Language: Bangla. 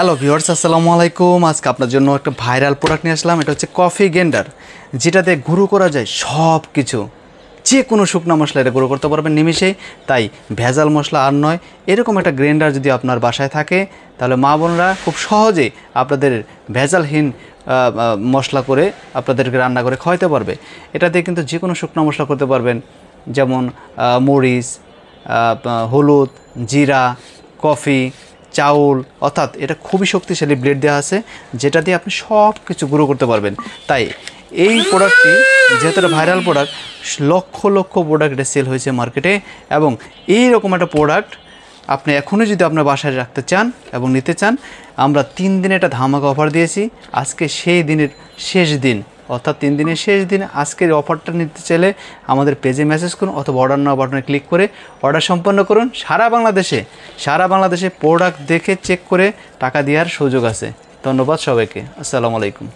হ্যালো ভিউয়ার্স, আসসালামু আলাইকুম। আজকে আপনার জন্য একটা ভাইরাল প্রোডাক্ট নিয়ে আসলাম। এটা হচ্ছে কফি গ্রাইন্ডার, যেটাতে গুঁড়ো করা যায় সব কিছু। যে কোনো শুকনো মশলা এটা গুঁড়ো করতে পারবেন নিমিষেই। তাই ভেজাল মশলা আর নয়। এরকম একটা গ্রাইন্ডার যদি আপনার বাসায় থাকে, তাহলে মা বোনরা খুব সহজে আপনাদের ভেজালহীন মশলা করে আপনাদেরকে রান্না করে খাওয়াতে পারবে। এটাতে কিন্তু যে কোনো শুকনো মশলা করতে পারবেন, যেমন মরিচ, হলুদ, জিরা, কফি, চাউল। অর্থাৎ এটা খুবই শক্তিশালী ব্লেড দেওয়া আছে, যেটা দিয়ে আপনি সব কিছু গুঁড়ো করতে পারবেন। তাই এই প্রোডাক্টটি যেহেতু একটা viral product, lakh lakh product এটা সেল হয়েছে মার্কেটে। এবং এই রকম একটা প্রোডাক্ট আপনি এখনই যদি আপনার বাসায় রাখতে চান এবং নিতে চান, আমরা 3 দিনে একটা ধামাকা অফার দিয়েছি। আজকে সেই দিনের শেষ দিন, অর্থাৎ 3 দিনের শেষ দিন। আজকের অফারটা নিতে চাইলে আমাদের পেজে মেসেজ করুন অথবা অর্ডার নাও বাটনে ক্লিক করে অর্ডার সম্পন্ন করুন। সারা বাংলাদেশে প্রোডাক্ট দেখে চেক করে টাকা দেওয়ার সুযোগ আছে। ধন্যবাদ সবাইকে। আসসালামু আলাইকুম।